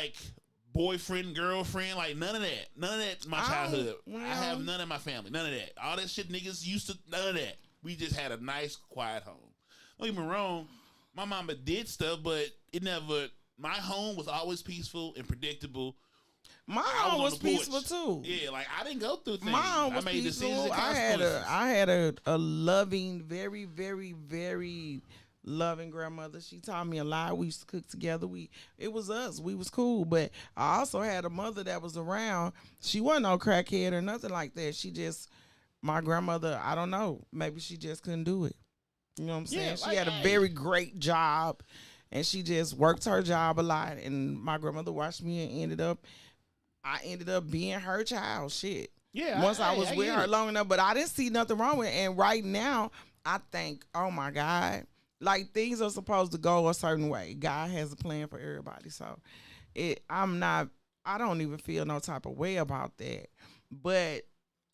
boyfriend, girlfriend, none of that. None of that's my childhood. I have none in my family. None of that. All that shit niggas used to. None of that. We just had a nice, quiet home. Don't get me wrong, my mama did stuff, but it never. My home was always peaceful and predictable. Mine was peaceful too. Yeah, like I didn't go through things. Mine was I made peaceful. decisions and I had a loving, very, very, very loving grandmother. She taught me a lot. We used to cook together. It was us. We was cool. But I also had a mother that was around. She wasn't no crackhead or nothing like that. My grandmother, I don't know. Maybe she just couldn't do it. You know what I'm saying? Yeah, She had a very great job, and she just worked her job a lot. And my grandmother watched me, and I ended up being her child. Shit. Yeah. Once I was with her long enough, but I didn't see nothing wrong with it. And right now, I think, oh my God, like things are supposed to go a certain way. God has a plan for everybody. So I don't even feel no type of way about that. But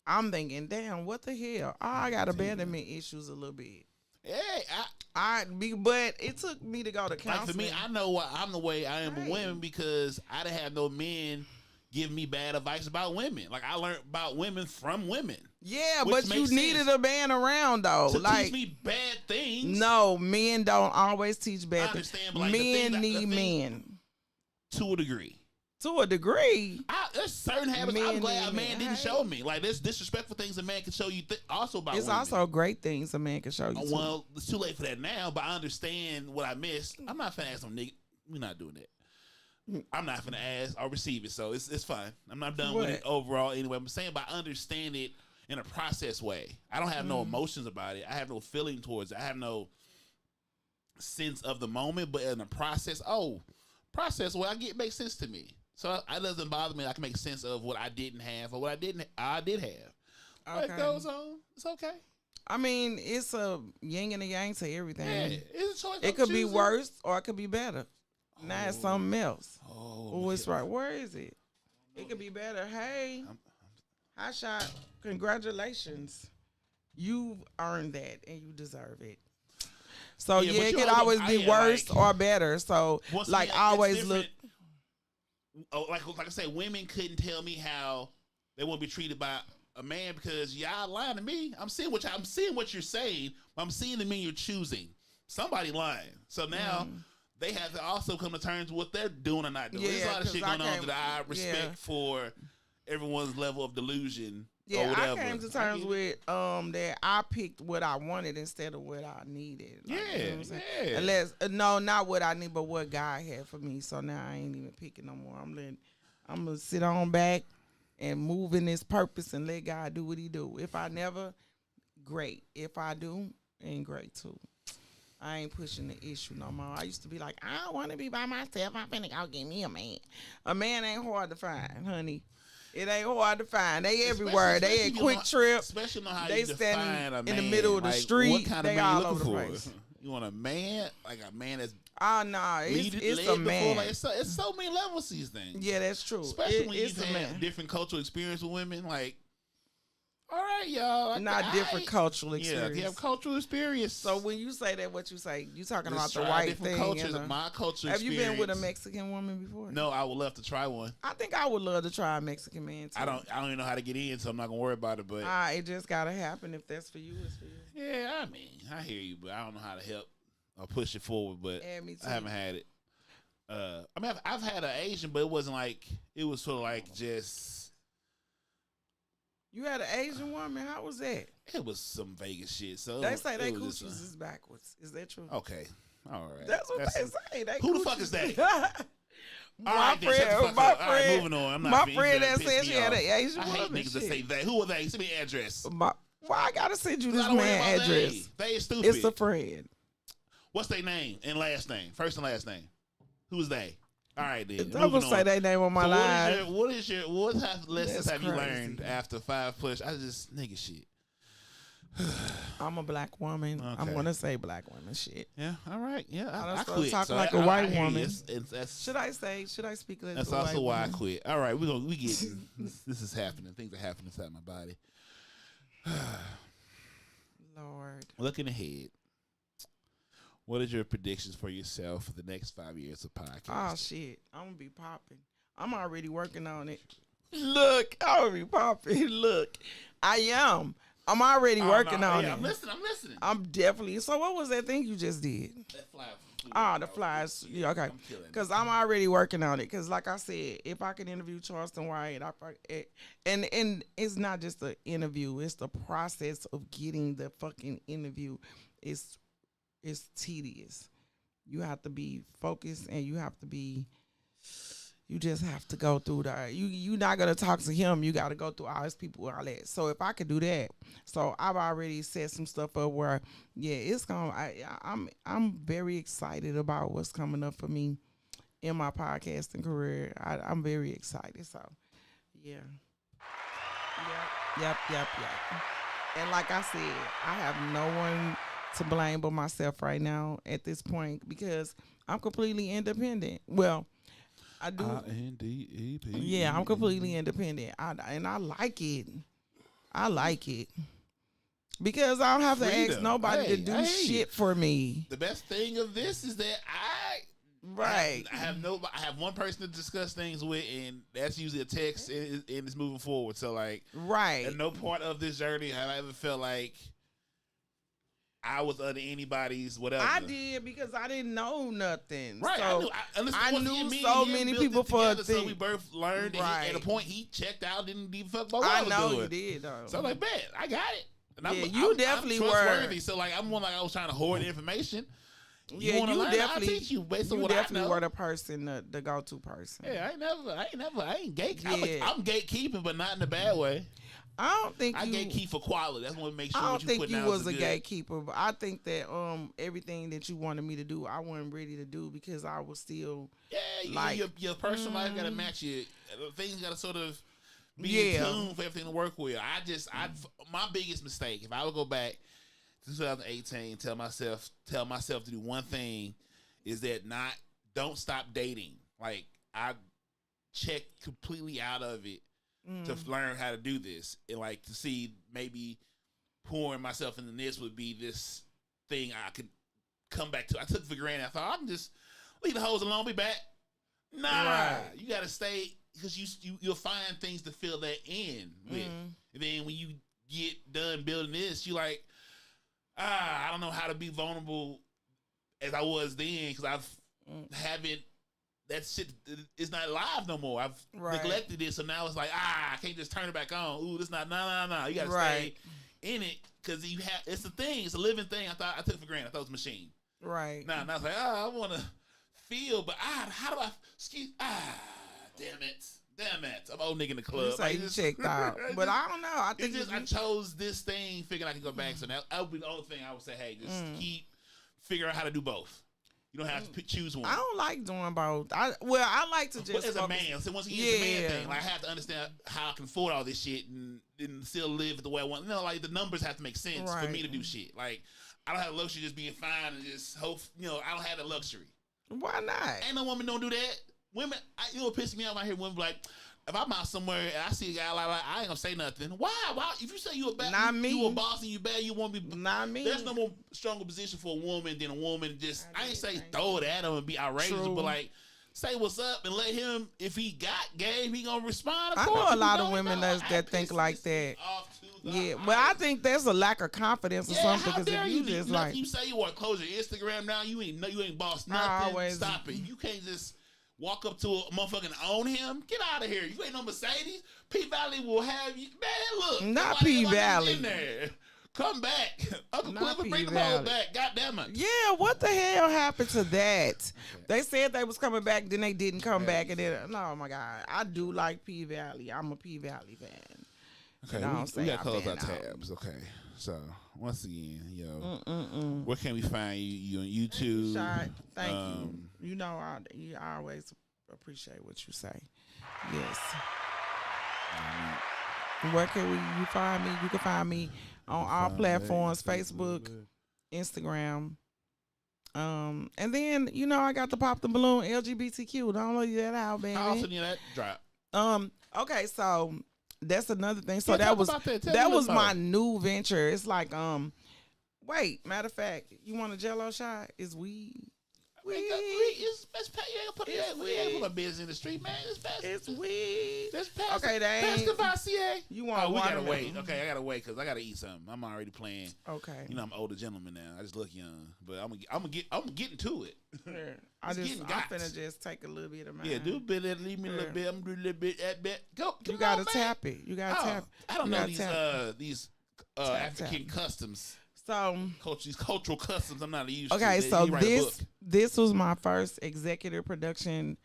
I'm thinking, damn, what the hell? I got abandonment issues a little bit. Yeah, but it took me to go to counseling. like for me, I know why I'm the way I am with women because I didn't have no men give me bad advice about women. Like I learned about women from women. Yeah, but you needed a man around though. To like, teach me bad things. No, men don't always teach bad I things. understand, but like Men need men. To a degree. To a degree. There's certain habits I'm glad a man didn't show me. Like there's disrespectful things a man can show you also about It's women. also great things a man can show you too. Well, it's too late for that now, but I understand what I missed. I'm not finna ask some nigga. We're not doing that. I'm not finna ask or receive it, so it's fine. I'm not done with it overall anyway. I'm saying, but I understand it in a process way. I don't have no emotions about it. I have no feeling towards it. I have no sense of the moment, but in the process way, it makes sense to me. So it doesn't bother me. I can make sense of what I didn't have or what I did have. Okay. It goes on. It's okay. I mean, it's a yin and a yang to everything. Yeah, it's a choice. It could be worse or it could be better. Now it's something else. It's right. Where is it? It could be better. Hey, hot shot. Congratulations. You've earned that and you deserve it. So yeah, it could always be worse or better. So like I always look. Like I said, women couldn't tell me how they want to be treated by a man because y'all lying to me. I'm seeing what you're saying, but I'm seeing the men you're choosing. Somebody lying. So now they have to also come to terms with what they're doing or not doing. There's a lot of shit going on that I respect for everyone's level of delusion. Yeah, or whatever. I came to terms with that I picked what I wanted instead of what I needed. Like, you know what I'm saying? Unless not what I need, but what God had for me. So now I ain't even picking no more. I'm gonna sit on back and move in this purpose and let God do what He do. If I never, great. If I do, ain't great too. I ain't pushing the issue no more. I used to be like, I don't want to be by myself. I'm finna go get me a man. A man ain't hard to find, honey. It ain't hard to find. They everywhere. They at Quick Trip. Especially know how they you define standing a man. in the middle of the street. What kind of they man all you over looking the for? place. You want a man, like a man that's it's a man. Like, it's so many levels to these things. Yeah, that's true. Especially when you've had different cultural experience with women. Like, all right, y'all. Different cultural experience. Yeah, you have cultural experience. So when you say that, what you say, you talking Let's about the white different thing. Cultures, my culture have experience. you been with a Mexican woman before? No, I would love to try one. I think I would love to try a Mexican man too. I don't even know how to get in, so I'm not gonna worry about it. But it just gotta happen. If that's for you, it's for you. Yeah, I mean, I hear you, but I don't know how to help or push it forward. But I haven't had it. I mean, I've had an Asian, but it wasn't like it was sort of like just. You had an Asian woman? How was that? It was some Vegas shit. So they say they coochies is backwards. Is that true? Okay, all right. That's what they say. Who the fuck is that? My friend, moving on. I'm not my friend that said she had an Asian woman. I hate niggas that say that. Who are they? Send me an address. Why I gotta send you this man address? They is stupid. It's a friend. What's their name and last name? First and last name. Who's they? All right, then. I'm gonna say their name on my live. What lessons have you learned after 5+? I just nigga shit. I'm a black woman. Okay. I'm gonna say black women shit. Yeah. All right. Yeah. I quit. Talking like a white woman. Should I speak like that's a white also why woman? I quit. All right. We getting this is happening. Things are happening inside my body. Lord. Looking ahead. What is your predictions for yourself for the next 5 years of podcasting? Oh shit, I'm gonna be popping. I'm already working on it. Look, I'm gonna be popping. Look, I am. I'm already working on it. I'm listening. I'm definitely. So what was that thing you just did? That fly. the flies. Yeah, okay. I'm killing it. Because I'm already working on it. Because like I said, if I can interview Charleston White, and it's not just the interview, it's the process of getting the fucking interview. It's tedious. You have to be focused, and you just have to go through you're not gonna talk to him. You got to go through all his people, all that. So if I could do that, so I've already set some stuff up where, yeah, it's gonna. I'm very excited about what's coming up for me in my podcasting career. I'm very excited. So, yeah, yep. And like I said, I have no one to blame but myself right now at this point because I'm completely independent. Well, I do. INDEP. Yeah, I'm completely independent. And I like it. I like it. Because I don't have to ask Freedom. nobody to Hey, do hey. shit for me. The best thing of this is that Right. I have one person to discuss things with, and that's usually a text, and it's moving forward. So like, Right. at no point of this journey have I ever felt like I was under anybody's whatever. I did because I didn't know nothing. Right. So I knew so many people for a So thing. we both learned. Right. And at a point, he checked out, didn't even fuck about what I was know doing. you did though. So I'm like, bet, I got it. And Yeah, you definitely I'm trustworthy. were. So like, I'm one like I was trying to hoard information. Yeah, wanna you learn? definitely. I'll teach you based on You what I definitely know. were the person, the go-to person. Yeah, I ain't gate. Yeah. I'm gatekeeping, but not in a bad way. I don't think I you. gatekeep for quality. That's what makes sure I don't what you think put you out was is a good. gatekeeper, but I think that everything that you wanted me to do, I wasn't ready to do because I was still Yeah, like, your personal life got to match your things. Got to sort of be Yeah. in tune for everything to work with. My biggest mistake, if I would go back to 2018, tell myself to do one thing, is that don't stop dating. Like I checked completely out of it to learn how to do this, and like to see maybe pouring myself into this would be this thing I could come back to. I took it for granted. I thought I can just leave the hoes alone, be back. Nah, Right. you gotta stay because you'll find things to fill that in with. And then when you get done building this, you like, I don't know how to be vulnerable as I was then because haven't. That shit is not live no more. I've Right. neglected it, so now it's like I can't just turn it back on. Ooh, this not no. You gotta Right. stay in it because it's a thing. It's a living thing. I took it for granted. I thought it was a machine. right. Now it's like I want to feel, but how do I? Damn it! I'm old nigga in the club. You say you checked out, but I don't know. I think I chose this thing, figuring I can go back. So that would be the only thing I would say. Hey, just keep figure out how to do both. You don't have to choose one. I don't like doing both. I like to But just as a focus- man, so once again, it's a man Yeah. thing. Like I have to understand how I can afford all this shit and still live the way I want. You know, like the numbers have to make sense for me Right. to do shit. Like I don't have the luxury of just being fine and just hope. You know, I don't have the luxury. Why not? Ain't no woman don't do that. Women, you know, what pisses me off. I hear women be like, if I'm out somewhere and I see a guy like I ain't gonna say nothing. Why? If you say you a bad, Not me. you a boss and you bad, you want to be. Not me. There's no more stronger position for a woman than a woman just. I ain't say throw it at him and be outrageous, True. but like say what's up and let him. If he got game, he gonna respond. Of I course. know If a he lot of don't, women no. that think pisses like this that. off to the Yeah, highest. but I think there's a lack of confidence or Yeah, something how because dare if you just nothing like, you say you want to close your Instagram now, you ain't boss nothing. always- Stop it. You can't just walk up to a motherfucker and own him. Get out of here. You ain't no Mercedes. P Valley will have you. Man, look. Not Why they P want you Valley. in there. Come back. Uncle Not Clifford, bring the P-Valley. ball back. God damn it. yeah, what the hell happened to that? They said they was coming back, then they didn't come back, and then oh my god, I do like P Valley. I'm a P Valley fan. Okay, And I don't we say got to I close fan our out. tabs. Okay. So, once again, where can we find you? You on YouTube? Shot, thank you. You know, I always appreciate what you say. Yes. Where can you find me? You can find me on all platforms: Facebook, Instagram. And then I got the Pop the Balloon LGBTQ. Download that out, baby. How often did that drop? Okay, so that's another thing. So Yeah, that talk was about that. Tell that me was about my it. new venture. It's like wait, matter of fact, you want a Jello shot? It's weed. We ain't put a business in the street, man. It's weed. Let's pass Okay, they ain't. Pass the CA. You want we gotta watermelon. wait. Okay, I gotta wait because I gotta eat something. I'm already playing. Okay. You know, I'm an older gentleman now. I just look young, but I'm getting to it. Here. It's I'm getting got. finna just take a little bit of mine. Yeah, do a bit of leave me a little bit. I'm gonna do a little bit at bet. Go. You Come gotta on, man. tap it. You gotta tap. I don't You know gotta these Tap, African tap. customs. So These cultural customs. I'm not used to. okay, They so write a book. this was my first executive production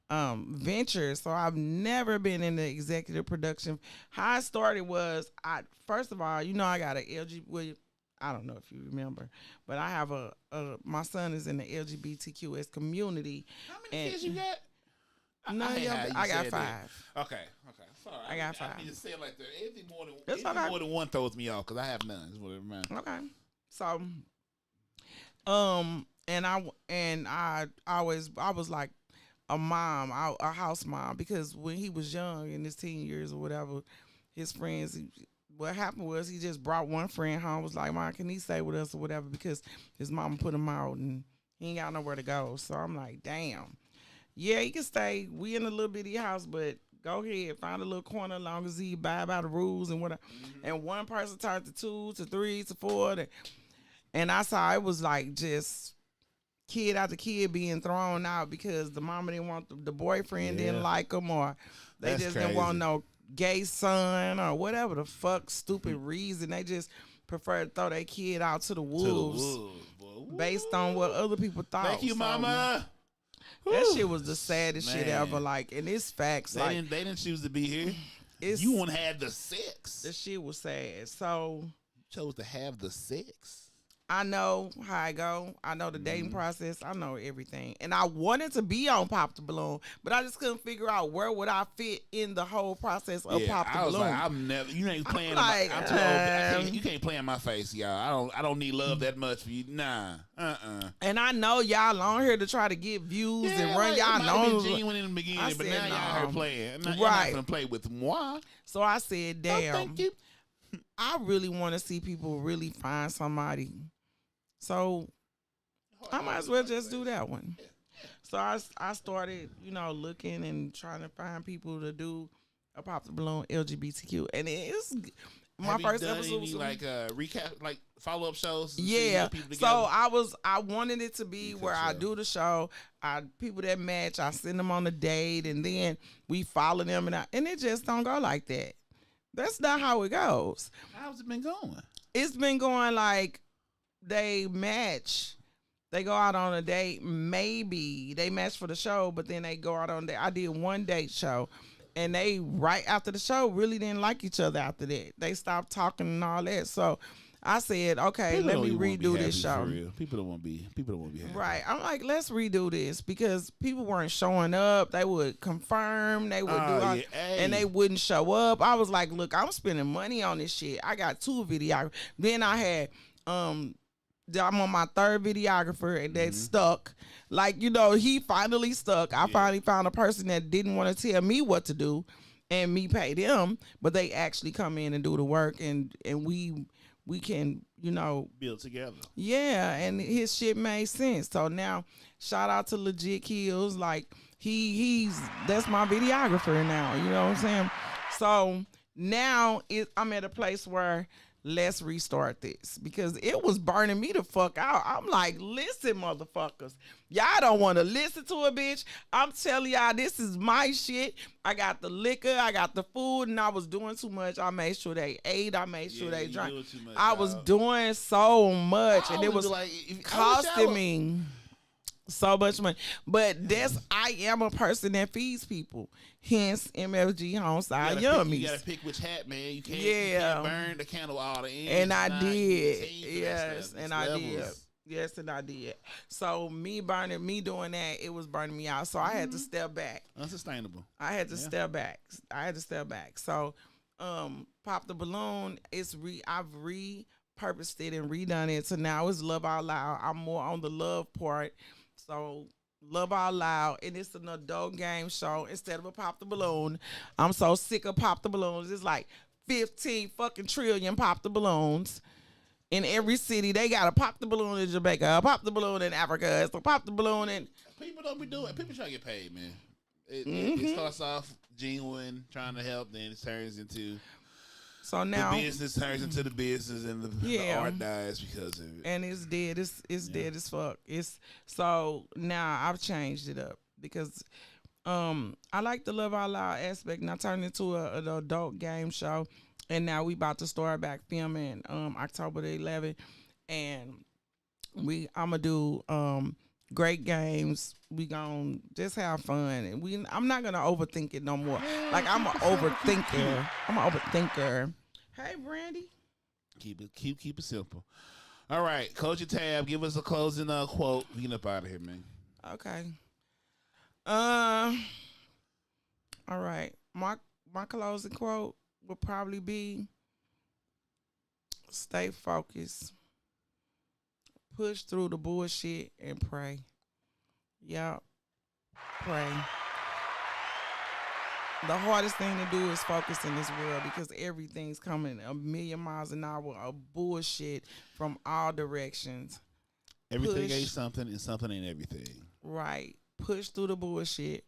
venture. So I've never been in the executive production. How I started was first of all, you know, I got a well, I don't know if you remember, but I have my son is in the LGBTQS community. How many kids you got? No, I got 5. Okay. Sorry. I got 5. I need to say it like that. Anything more It's okay. more than one throws me off because I have none. Is what it reminds me. Okay. So, and I was like a mom, a house mom, because when he was young in his teen years or whatever, his friends, what happened was he just brought one friend home, was like, Mom, can he stay with us or whatever, because his mama put him out and he ain't got nowhere to go. So I'm like, damn. Yeah, he can stay. We in a little bitty house, but go ahead, find a little corner as long as he abide by the rules and whatever. Mm-hmm. And one person turned to 2 to 3 to 4. And I saw it was like just kid after kid being thrown out because the mama didn't want the boyfriend didn't like him, or they That's just crazy. didn't want no gay son or whatever the fuck stupid reason. They just prefer to throw their kid out to the wolves, based on what other people thought. Thank you, So, Mama. that shit was the saddest shit Man. ever. Like, and it's facts. They didn't choose to be here. You won't have the sex. The shit was sad. So You chose to have the sex. I know how I go. I know the dating process. I know everything. And I wanted to be on Pop the Balloon, but I just couldn't figure out where would I fit in the whole process of Pop the I was Balloon. like, I'm never. You ain't playing. like, I'm too old. You can't play in my face, y'all. I don't need love that much for you. Nah. And I know y'all on here to try to get views and run y'all know. know. Genuine in the beginning, I but said, now y'all here playing. I'm not, Right. You're not gonna play with moi. So I said, damn. Oh, thank you. I really want to see people really find somebody. So I might as well just do that one. So I started, looking and trying to find people to do a Pop the Balloon LGBTQ, and it's my Have first you done episode. any, recap, like follow up shows? to Yeah. see people So together? I wanted it to be where I do the show. People that match, I send them on a date, and then we follow them, and it just don't go like that. That's not how it goes. How's it been going? It's been going like they match. They go out on a date. Maybe they match for the show, but then they go out on I did one date show, and they right after the show really didn't like each other after that. They stopped talking and all that. So I said, okay, let me redo this show. People don't want to be happy. Right. I'm like, let's redo this, because people weren't showing up. They would confirm, they would and they wouldn't show up. I was like, look, I'm spending money on this shit. I got 2 videographers. Then I had I'm on my 3rd videographer, and that stuck. Like, he finally stuck. I finally found a person that didn't want to tell me what to do and me pay them, but they actually come in and do the work, and we can, build together. Yeah, and his shit made sense. So now, shout out to Legit Kills. Like, that's my videographer now. You know what I'm saying? So now I'm at a place where let's restart this, because it was burning me the fuck out. I'm like, listen, motherfuckers, y'all don't want to listen to a bitch. I'm telling y'all, this is my shit. I got the liquor, I got the food, and I was doing too much. I made sure they ate. I made sure they drank. I was doing so much, and it was costing me so much money. But I am a person that feeds people. Hence MFG Homeside Yummies. You gotta pick which hat, man. You can't burn the candle all the ends. And I did. Yes, and I did. Yes, and I did. So me doing that, it was burning me out. So I had to step back. Unsustainable. I had to step back. So Pop the Balloon, I've repurposed it and redone it. So now it's Love Out Loud. I'm more on the love part. So Love Out Loud, and it's an adult game show instead of a Pop the Balloon. I'm so sick of Pop the Balloons. It's like 15 fucking trillion Pop the Balloons. In every city, they gotta pop the balloon in Jamaica, pop the balloon in Africa, so pop the balloon in. People don't be doing it. People try to get paid, man. It Mm-hmm. starts off genuine, trying to help, then it turns into So now the business turns into the business, and the art dies because of it. And it's dead. It's dead as fuck. It's so now I've changed it up because I like the Love Out Loud aspect. Now turned into an adult game show, and now we about to start back filming October the 11th, and I'm gonna do great games. We gonna just have fun, and I'm not gonna overthink it no more. Like I'm an overthinker. I'm an overthinker. Hey, Brandy. Keep it simple. All right, Coach Tab, give us a closing quote. We get up out of here, man. Okay. All right. My closing quote would probably be stay focused. Push through the bullshit and pray. Yup. Pray. The hardest thing to do is focus in this world because everything's coming a million miles an hour of bullshit from all directions. Everything ain't something and something ain't everything. Right. Push through the bullshit.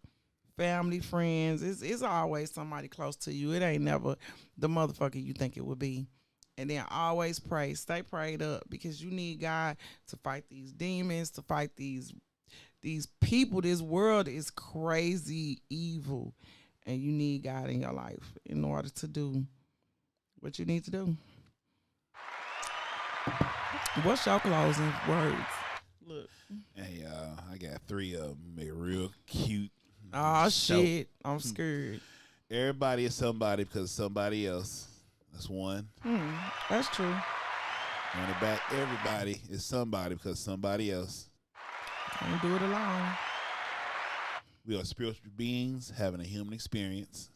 Family, friends. It's always somebody close to you. It ain't never the motherfucker you think it would be. And then always pray. Stay prayed up because you need God to fight these demons, to fight these people. This world is crazy evil. And you need God in your life in order to do what you need to do. What's your closing words? Look. Hey, I got 3 of them. Make it real cute. Oh, shit. I'm scared. Everybody is somebody because of somebody else. That's one. That's true. On the back, everybody is somebody because of somebody else. Can't do it alone. We are spiritual beings having a human experience.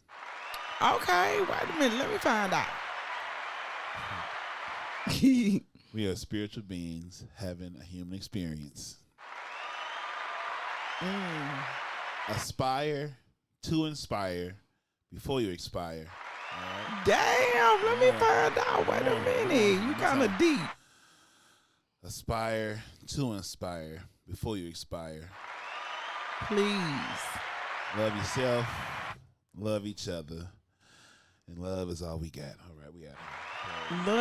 Okay, wait a minute. Let me find out. We are spiritual beings having a human experience. Aspire to inspire before you expire. All right? Damn, let me find out. Wait a minute. You kind of deep. Aspire to inspire before you expire. Please. Love yourself, love each other, and love is all we got. All right, we out. Love.